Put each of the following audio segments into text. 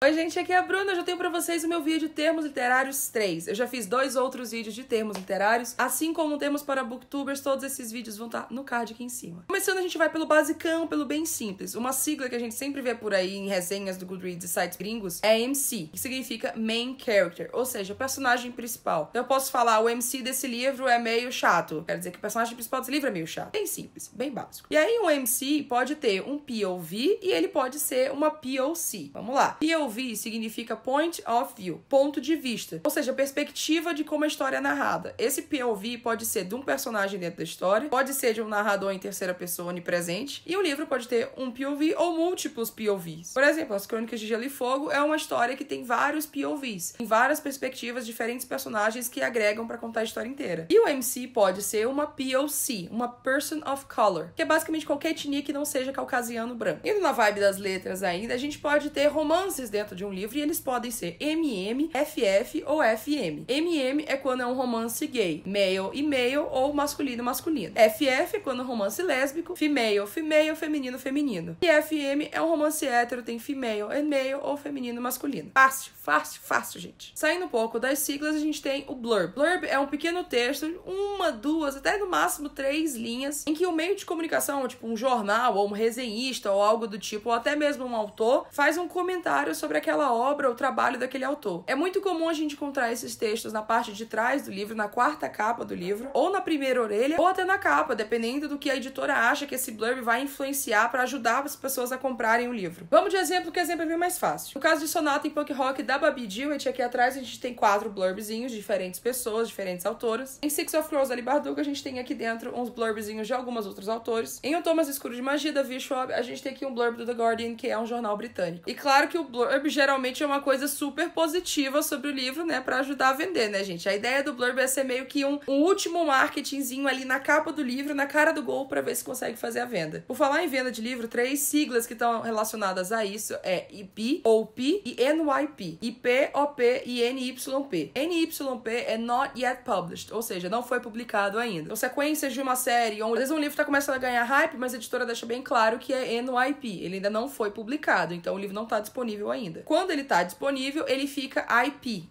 Oi gente, aqui é a Bruna, eu já tenho pra vocês o meu vídeo Termos Literários 3. Eu já fiz 2 outros vídeos de termos literários, assim como temos para booktubers, todos esses vídeos vão estar no card aqui em cima. Começando, a gente vai pelo basicão, pelo bem simples. Uma sigla que a gente sempre vê por aí em resenhas do Goodreads e sites gringos é MC, que significa Main Character, ou seja, o personagem principal. Então eu posso falar, o MC desse livro é meio chato. Quer dizer que o personagem principal desse livro é meio chato. Bem simples, bem básico. E aí um MC pode ter um POV e ele pode ser uma POC. Vamos lá. POV significa Point of View, ponto de vista, ou seja, perspectiva de como a história é narrada. Esse POV pode ser de um personagem dentro da história, pode ser de um narrador em terceira pessoa onipresente, e o livro pode ter um POV ou múltiplos POVs. Por exemplo, As Crônicas de Gelo e Fogo é uma história que tem vários POVs, tem várias perspectivas, diferentes personagens que agregam para contar a história inteira. E o MC pode ser uma POC, uma Person of Color, que é basicamente qualquer etnia que não seja caucasiano branco. Indo na vibe das letras ainda, a gente pode ter romances dentro de um livro e eles podem ser MM, FF ou FM. MM é quando é um romance gay, male e male ou masculino e masculino. FF é quando é um romance lésbico, female, female, feminino, feminino. E FM é um romance hétero, tem female e male ou feminino e masculino. Fácil, fácil, fácil, gente. Saindo um pouco das siglas, a gente tem o blurb. Blurb é um pequeno texto, 1, 2, até no máximo 3 linhas, em que o meio de comunicação, tipo um jornal ou um resenhista ou algo do tipo, ou até mesmo um autor, faz um comentário sobre aquela obra ou trabalho daquele autor. É muito comum a gente encontrar esses textos na parte de trás do livro, na quarta capa do livro, ou na primeira orelha, ou até na capa, dependendo do que a editora acha que esse blurb vai influenciar para ajudar as pessoas a comprarem o livro. Vamos de exemplo, que exemplo é bem mais fácil. No caso de Sonata em Punk Rock da Babi Jewett, aqui atrás a gente tem 4 blurbzinhos de diferentes pessoas, diferentes autoras. Em Six of Crows da Ali Bardugo, a gente tem aqui dentro uns blurbzinhos de algumas outros autores. Em O Tom Mais Escuro de Magia da Vi Schwab, a gente tem aqui um blurb do The Guardian, que é um jornal britânico. E claro que o blurb geralmente é uma coisa super positiva sobre o livro, né, pra ajudar a vender, né, gente? A ideia do blurb é ser meio que um último marketingzinho ali na capa do livro, na cara do gol, pra ver se consegue fazer a venda. Por falar em venda de livro, 3 siglas que estão relacionadas a isso é IP, OP e NYP. IP, OP e NYP. NYP é Not Yet Published, ou seja, não foi publicado ainda. Então, sequências de uma série, ou às vezes um livro tá começando a ganhar hype, mas a editora deixa bem claro que é NYP. Ele ainda não foi publicado, então o livro não tá disponível ainda. Quando ele tá disponível, ele fica IP,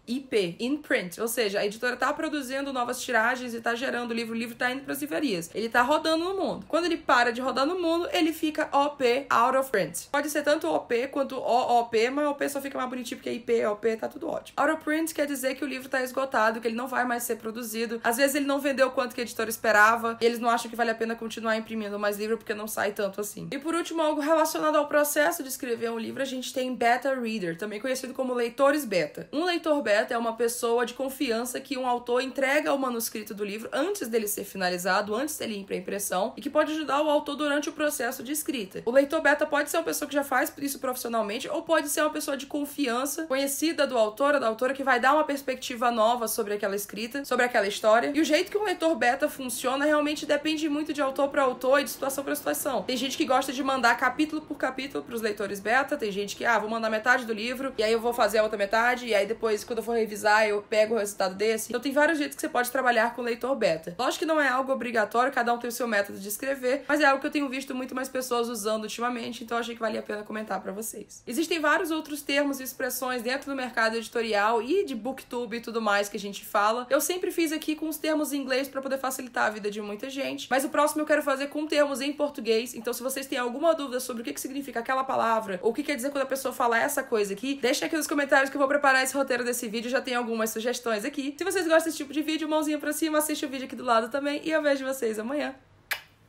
in print, ou seja, a editora tá produzindo novas tiragens e tá gerando o livro tá indo pras livrarias. Ele tá rodando no mundo. Quando ele para de rodar no mundo, ele fica OP, out of print. Pode ser tanto OP quanto OOP, mas OP só fica mais bonitinho porque IP, OP, tá tudo ótimo. Out of print quer dizer que o livro tá esgotado, que ele não vai mais ser produzido. Às vezes ele não vendeu quanto que a editora esperava, e eles não acham que vale a pena continuar imprimindo mais livro porque não sai tanto assim. E por último, algo relacionado ao processo de escrever um livro, a gente tem beta reader, também conhecido como leitores beta. Um leitor beta é uma pessoa de confiança que um autor entrega o manuscrito do livro antes dele ser finalizado, antes dele ir para impressão, e que pode ajudar o autor durante o processo de escrita. O leitor beta pode ser uma pessoa que já faz isso profissionalmente, ou pode ser uma pessoa de confiança, conhecida do autor ou da autora, que vai dar uma perspectiva nova sobre aquela escrita, sobre aquela história. E o jeito que um leitor beta funciona realmente depende muito de autor para autor e de situação para situação. Tem gente que gosta de mandar capítulo por capítulo para os leitores beta, tem gente que, vou mandar metade do livro, e aí eu vou fazer a outra metade, e aí depois, quando eu for revisar, eu pego o resultado desse. Então tem vários jeitos que você pode trabalhar com o leitor beta. Lógico que não é algo obrigatório, cada um tem o seu método de escrever, mas é algo que eu tenho visto muito mais pessoas usando ultimamente, então eu achei que valia a pena comentar pra vocês. Existem vários outros termos e expressões dentro do mercado editorial e de booktube e tudo mais que a gente fala. Eu sempre fiz aqui com os termos em inglês pra poder facilitar a vida de muita gente, mas o próximo eu quero fazer com termos em português, então se vocês têm alguma dúvida sobre o que significa aquela palavra, ou o que quer dizer quando a pessoa fala essa coisa aqui, deixa aqui nos comentários que eu vou preparar esse roteiro desse vídeo, já tem algumas sugestões aqui. Se vocês gostam desse tipo de vídeo, mãozinha pra cima, assiste o vídeo aqui do lado também, e eu vejo vocês amanhã.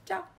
Tchau!